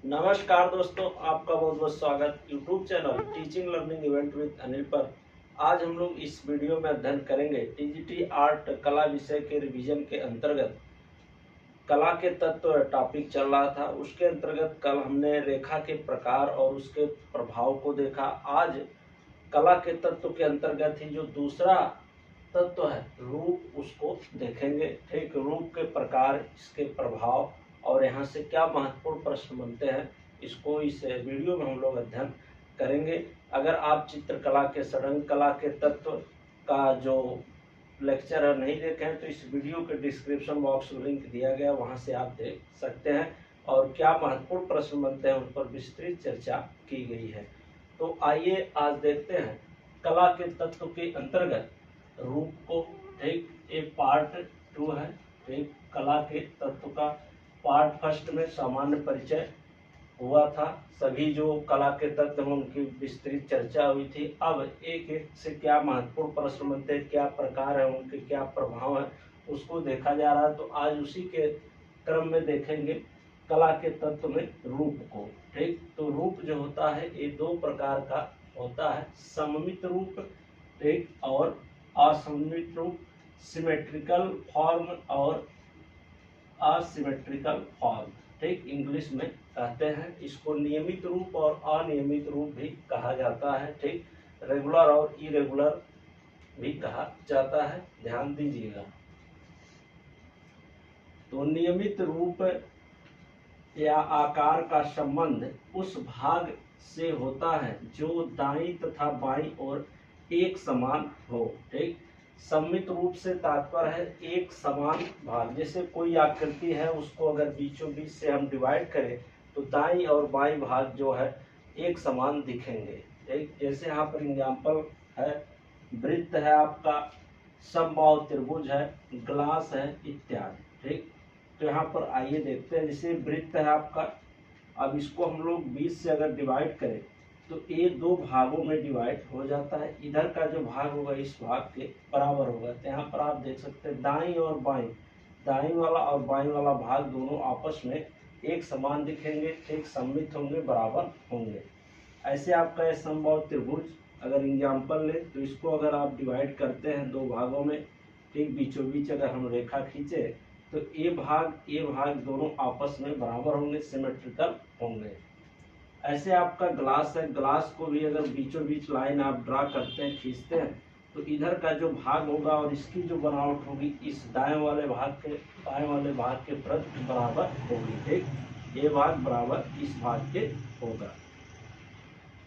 नमस्कार दोस्तों, आपका बहुत बहुत स्वागत YouTube channel teaching learning event with Anil पर। आज हम लोग इस वीडियो में अध्ययन करेंगे टीजीटी आर्ट कला विषय के रिवीजन के अंतर्गत कला के तत्व टॉपिक चल रहा था। उसके अंतर्गत कल हमने रेखा के प्रकार और उसके प्रभाव को देखा। आज कला के तत्व के अंतर्गत ही जो दूसरा तत्व है रूप, उसको देखेंगे। ठीक, रूप के प्रकार, इसके प्रभाव और यहाँ से क्या महत्वपूर्ण प्रश्न बनते हैं, इसको इस वीडियो में हम लोग अध्ययन करेंगे। अगर आप चित्रकला के सड़ंग कला के तत्व का जो लेक्चर है नहीं देखे हैं तो इस वीडियो के डिस्क्रिप्शन बॉक्स में लिंक दिया गया, वहाँ से आप देख सकते हैं और क्या महत्वपूर्ण प्रश्न बनते हैं उन पर विस्तृत चर्चा की गई है। तो आइए आज देखते हैं कला के तत्व के अंतर्गत रूप को। ठीक, ये पार्ट 2 है। ठीक, कला के तत्व का पार्ट फर्स्ट में सामान्य परिचय हुआ था, सभी जो कला के तत्व हैं उनकी विस्तृत चर्चा हुई थी। अब एक एक से क्या महत्वपूर्ण प्रश्न बनते हैं, क्या प्रकार है, उनके क्या प्रभाव है, उसको देखा जा रहा है। तो आज उसी के क्रम में देखेंगे कला के तत्व में रूप को। ठीक, तो रूप जो होता है ये दो प्रकार का होता है, सममित रूप ठीक और असममित रूप, सिमेट्रिकल फॉर्म और असिमेट्रिकल फॉर्म। ठीक, इंग्लिश में कहते हैं इसको नियमित रूप और अनियमित रूप भी कहा जाता है। ठीक, रेगुलर और इरेगुलर भी कहा जाता है, ध्यान दीजिएगा। तो नियमित रूप या आकार का संबंध उस भाग से होता है जो दाईं तथा बाईं ओर एक समान हो। ठीक, सममित रूप से तात्पर्य है एक समान भाग। जैसे कोई आकृति है, उसको अगर बीचों बीच से हम डिवाइड करें तो दाईं और बाईं भाग जो है एक समान दिखेंगे। ठीक, जैसे यहाँ पर एग्जाम्पल है, वृत्त है आपका, समबाहु त्रिभुज है, ग्लास है इत्यादि। ठीक, तो यहाँ पर आइए देखते हैं। जैसे वृत्त है आपका, अब इसको हम लोग 20 से अगर डिवाइड करें तो ये दो भागों में डिवाइड हो जाता है। इधर का जो भाग होगा इस भाग के बराबर होगा। तो यहाँ पर आप देख सकते हैं दाईं और बाईं, दाईं वाला और बाईं वाला भाग दोनों आपस में एक समान दिखेंगे। ठीक, सममित होंगे, बराबर होंगे। ऐसे आपका ये समबाहु त्रिभुज अगर एग्जाम्पल ले तो इसको अगर आप डिवाइड करते हैं दो भागों में, ठीक, बीचों बीच अगर हम रेखा खींचे तो ये भाग दोनों आपस में बराबर होंगे, सिमेट्रिकल होंगे। ऐसे आपका ग्लास है, ग्लास को भी अगर बीचों बीच लाइन आप ड्रा करते हैं, खींचते हैं तो इधर का जो भाग होगा और इसकी जो बनावट होगी इस दाएं वाले भाग के बाएं वाले भाग के प्रति बराबर होगी। ठीक, ये भाग बराबर इस भाग के होगा।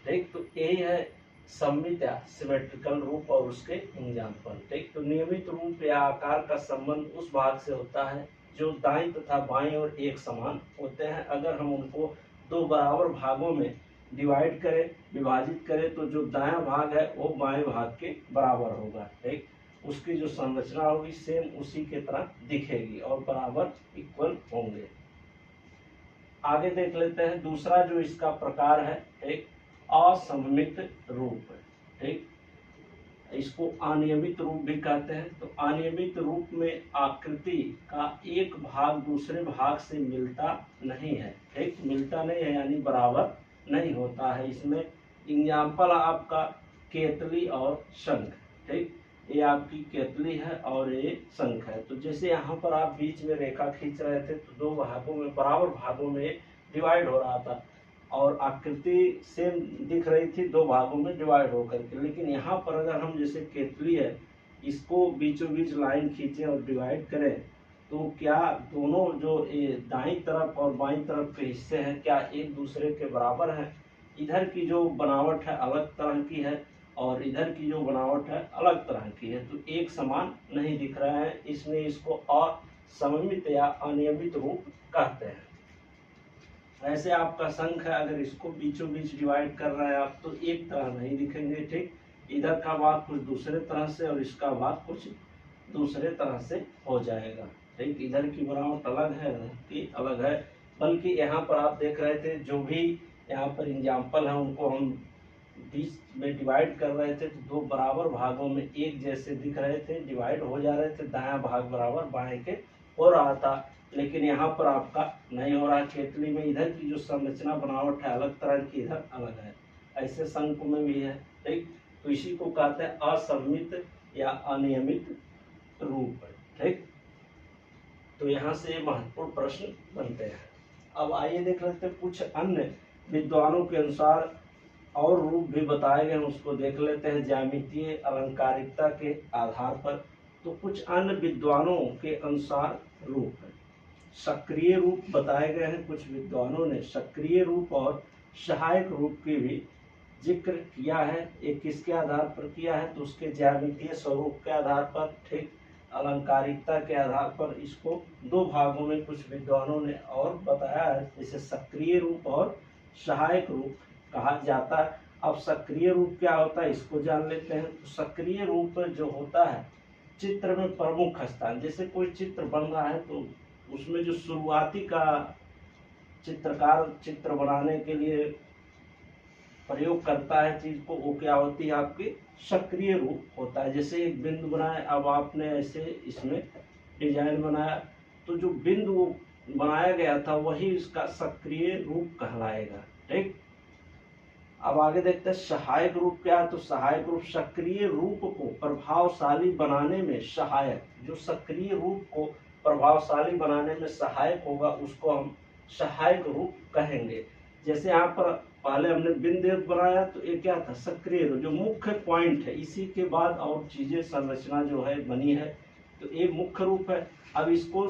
ठीक, तो यही है सममित या सिमेट्रिकल रूप और उसके एग्जाम्पल। ठीक, तो नियमित रूप या आकार का संबंध उस भाग से होता है जो दाईं तथा बाईं ओर एक समान होते हैं। अगर हम उनको दो बराबर भागों में डिवाइड करें, विभाजित करें, तो जो दायां भाग है वो बाएं भाग के बराबर होगा। ठीक, उसकी जो संरचना होगी सेम उसी के तरह दिखेगी और बराबर इक्वल होंगे। आगे देख लेते हैं दूसरा जो इसका प्रकार है, एक असममित रूप। ठीक, इसको अनियमित रूप भी कहते हैं। तो अनियमित रूप में आकृति का एक भाग दूसरे भाग से मिलता नहीं है। ठीक, मिलता नहीं है यानी बराबर नहीं होता है। इसमें एग्जाम्पल आपका केतली और शंख। ठीक, ये आपकी केतली है और ये शंख है। तो जैसे यहाँ पर आप बीच में रेखा खींच रहे थे तो दो भागों में बराबर भागों में डिवाइड हो रहा था और आकृति सेम दिख रही थी दो भागों में डिवाइड होकर के। लेकिन यहाँ पर अगर हम जैसे केतली है, इसको बीचों बीच लाइन खींचें और डिवाइड करें तो क्या दोनों जो दाईं तरफ और बाईं तरफ के हिस्से हैं क्या एक दूसरे के बराबर हैं? इधर की जो बनावट है अलग तरह की है और इधर की जो बनावट है अलग तरह की है, तो एक समान नहीं दिख रहा है। इसलिए इसको असममित या अनियमित रूप कहते हैं। ऐसे आपका शंख है, अगर इसको बीचों बीच डिवाइड कर रहे हैं आप तो एक तरह नहीं दिखेंगे। ठीक, इधर का भाग कुछ दूसरे तरह से और इसका भाग कुछ दूसरे तरह से हो जाएगा। ठीक, इधर की बनावट अलग है, इधर की अलग है। बल्कि यहाँ पर आप देख रहे थे जो भी यहाँ पर एग्जाम्पल है उनको हम बीच में डिवाइड कर रहे थे तो दो बराबर भागों में एक जैसे दिख रहे थे, डिवाइड हो जा रहे थे, दायां भाग बराबर बाएं के हो रहा था। लेकिन यहाँ पर आपका नहीं हो रहा है। केतली में इधर की जो संरचना बनावट है अलग तरह की, इधर अलग है। ऐसे शंकु में भी है, ठीक। तो इसी को कहते हैं असममित या अनियमित रूप, ठीक। तो यहाँ से महत्वपूर्ण प्रश्न बनते हैं। अब आइए देख लेते हैं कुछ अन्य विद्वानों के अनुसार और रूप भी बताए गए हैं, उसको देख लेते हैं ज्यामितीय अलंकारिकता के आधार पर। तो कुछ अन्य विद्वानों के अनुसार रूप है। सक्रिय रूप बताए गए हैं, कुछ विद्वानों ने सक्रिय रूप और सहायक रूप के भी जिक्र किया है। एक किसके आधार पर किया है, तो उसके ज्यामितीय स्वरूप के आधार पर, ठीक, अलंकारिकता के आधार पर। इसको दो भागों में कुछ विद्वानों ने और बताया है, जैसे सक्रिय रूप और सहायक रूप कहा जाता है। अब सक्रिय रूप क्या होता है इसको जान लेते हैं। तो सक्रिय रूप जो होता है चित्र में प्रमुख स्थान, जैसे कोई चित्र बन रहा है तो उसमें जो शुरुआती का चित्रकार चित्र बनाने के लिए प्रयोग करता है चीज को, वो क्या होती है आपकी सक्रिय रूप होता है। जैसे एक बिंदु बनाए, अब आपने ऐसे इसमें डिजाइन बनाया, तो जो बिंदु बनाया गया था वही इसका सक्रिय रूप कहलाएगा, ठीक। अब आगे देखते हैं सहायक रूप क्या है। तो सहायक रूप सक्रिय रूप को प्रभावशाली बनाने में सहायक, जो सक्रिय रूप को प्रभावशाली बनाने में सहायक होगा उसको हम सहायक रूप कहेंगे। जैसे यहाँ पर पहले हमने बिंदु बनाया तो ये क्या था सक्रिय रूप, जो मुख्य पॉइंट है, इसी के बाद और चीजें संरचना जो है बनी है, तो ये मुख्य रूप है। अब इसको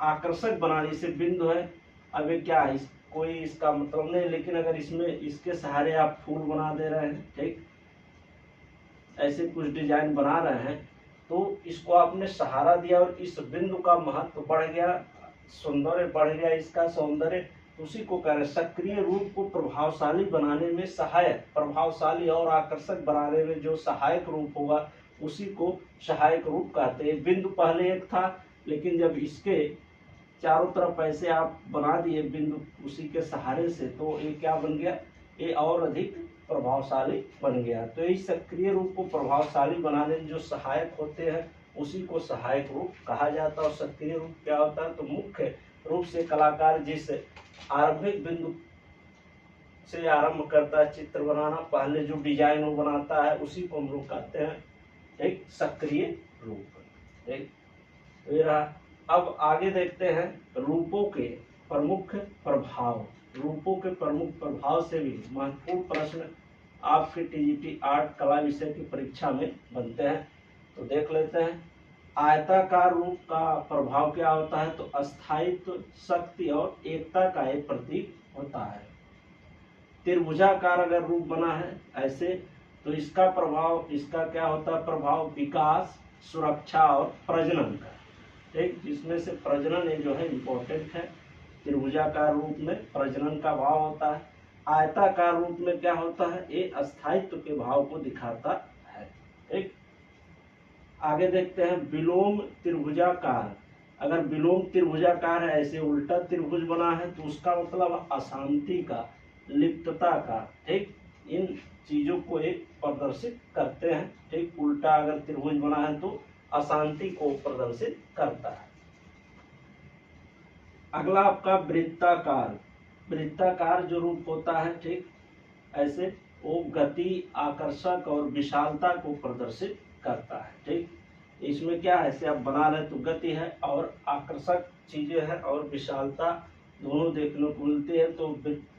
आकर्षक बनाने, जैसे बिंदु है, अब ये क्या है, कोई इसका मतलब नहीं, लेकिन अगर इसमें इसके सहारे आप फूल बना दे रहे हैं, ठीक, ऐसे कुछ डिजाइन बना रहे हैं, तो इसको आपने सहारा दिया और इस बिंदु का महत्व बढ़ गया, सौंदर्य बढ़ गया, इसका सौंदर्य, उसी को कह रहे हैं सक्रिय रूप को प्रभावशाली बनाने में सहायक, प्रभावशाली और आकर्षक बनाने में जो सहायक रूप होगा उसी को सहायक रूप कहते हैं। बिंदु पहले एक था, लेकिन जब इसके चारों तरफ ऐसे आप बना दिए बिंदु उसी के सहारे से, तो ये क्या बन गया, ये और अधिक प्रभावशाली बन गया। तो इस सक्रिय रूप को प्रभावशाली बनाने में जो सहायक होते हैं उसी को सहायक रूप कहा जाता है। और सक्रिय रूप क्या होता है, तो मुख्य रूप से कलाकार जिस आरंभिक बिंदु से आरंभ करता है चित्र बनाना, पहले जो डिजाइन वो बनाता है उसी को हम लोग कहते हैं एक सक्रिय रूप, ठीक। तो ये रहा। अब आगे देखते हैं रूपों के प्रमुख प्रभाव। रूपों के प्रमुख प्रभाव से भी महत्वपूर्ण प्रश्न आपके टीजीटी आर्ट कला विषय की परीक्षा में बनते हैं। तो देख लेते हैं आयताकार रूप का प्रभाव क्या होता है, तो अस्थायित्व, शक्ति और एकता का एक प्रतीक होता है। त्रिभुजाकार अगर रूप बना है ऐसे, तो इसका प्रभाव, इसका क्या होता है प्रभाव, विकास, सुरक्षा और प्रजनन का, ठीक। जिसमें से प्रजनन ये जो है इम्पोर्टेंट है। त्रिभुजाकार रूप में प्रजनन का भाव होता है। आयताकार रूप में क्या होता है, ये अस्थायित्व के भाव को दिखाता है, ठीक। आगे देखते हैं विलोम त्रिभुजाकार। अगर विलोम त्रिभुजाकार है, ऐसे उल्टा त्रिभुज बना है, तो उसका मतलब अशांति का, लिप्तता का, ठीक। इन चीजों को एक प्रदर्शित करते हैं, ठीक। उल्टा अगर त्रिभुज बना है तो अशांति को प्रदर्शित करता है। अगला आपका वृत्ताकार। वृत्ताकार जो रूप होता है, ठीक, ऐसे वो गति, आकर्षक और विशालता को प्रदर्शित करता है, ठीक। इसमें क्या है, ऐसे आप बना रहे तो गति है और आकर्षक चीजें हैं और विशालता दोनों देखने को मिलती है। तो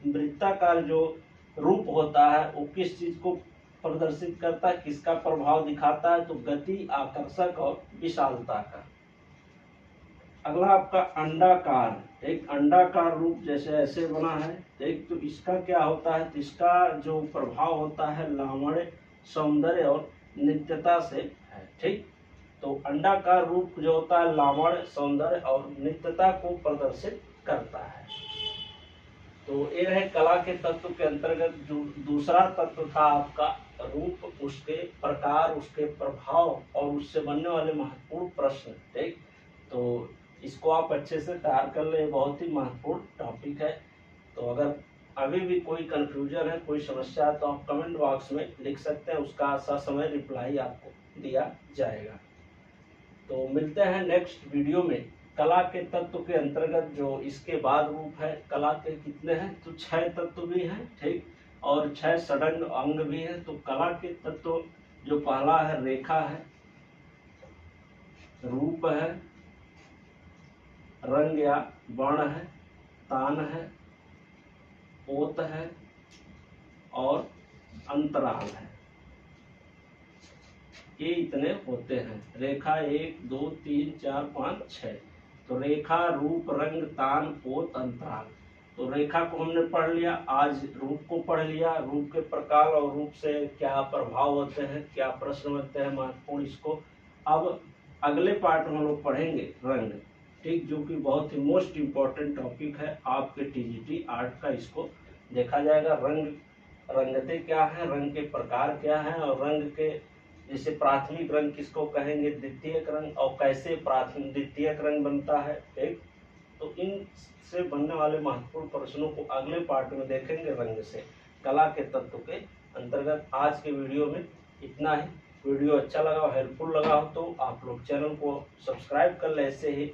वृत्ताकार जो रूप होता है वो किस चीज को प्रदर्शित करता है, किसका प्रभाव दिखाता है, तो गति, आकर्षक और विशालता का। अगला आपका अंडाकार। एक अंडाकार रूप जैसे ऐसे बना है, एक तो इसका क्या होता है, तो इसका जो प्रभाव होता है लावण्य, सौंदर्य और नित्यता से है, ठीक। तो अंडाकार रूप जो होता है लावण्य, सौंदर्य और नित्यता को प्रदर्शित करता है। तो ये रहे कला के तत्व के अंतर्गत। जो दूसरा तत्व था आपका रूप, उसके प्रकार, उसके प्रभाव और उससे बनने वाले महत्वपूर्ण प्रश्न, ठीक। तो इसको आप अच्छे से तैयार कर ले, बहुत ही महत्वपूर्ण टॉपिक है। तो अगर अभी भी कोई कंफ्यूजन है, कोई समस्या है, तो आप कमेंट बॉक्स में लिख सकते हैं, उसका ससमय रिप्लाई आपको दिया जाएगा। तो मिलते हैं नेक्स्ट वीडियो में। कला के तत्व के अंतर्गत जो इसके बाद रूप है, कला के कितने हैं, तो 6 तत्व भी हैं, ठीक, और 6 षडंग अंग भी है। तो कला के तत्व जो पहला है रेखा है, रूप है, रंग या वर्ण है, तान है, ओत है और अंतराल है। ये इतने होते हैं। रेखा 1 2 3 4 5 6। तो रेखा, रूप, रंग, तान, ओत, अंतराल। तो रेखा को हमने पढ़ लिया, आज रूप को पढ़ लिया, रूप के प्रकार और रूप से क्या प्रभाव होते हैं, क्या प्रश्न बनते हैं महत्वपूर्ण, इसको अब अगले पार्ट में हम लोग पढ़ेंगे रंग, ठीक, जो कि बहुत ही मोस्ट इम्पोर्टेंट टॉपिक है आपके टीजीटी आर्ट का। इसको देखा जाएगा। रंग, रंगते क्या है, रंग के प्रकार क्या है, और रंग के जैसे प्राथमिक रंग किसको कहेंगे, द्वितीयक रंग, और कैसे प्राथमिक द्वितीयक रंग बनता है, ठीक। तो इन से बनने वाले महत्वपूर्ण प्रश्नों को अगले पार्ट में देखेंगे रंग से, कला के तत्व के अंतर्गत। आज के वीडियो में इतना ही। वीडियो अच्छा लगा, हेल्पफुल लगा हो तो आप लोग चैनल को सब्सक्राइब कर ले, ऐसे ही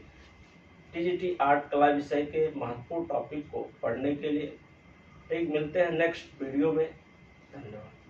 टीजीटी आर्ट कला विषय के महत्वपूर्ण टॉपिक को पढ़ने के लिए। ठीक, मिलते हैं नेक्स्ट वीडियो में। धन्यवाद।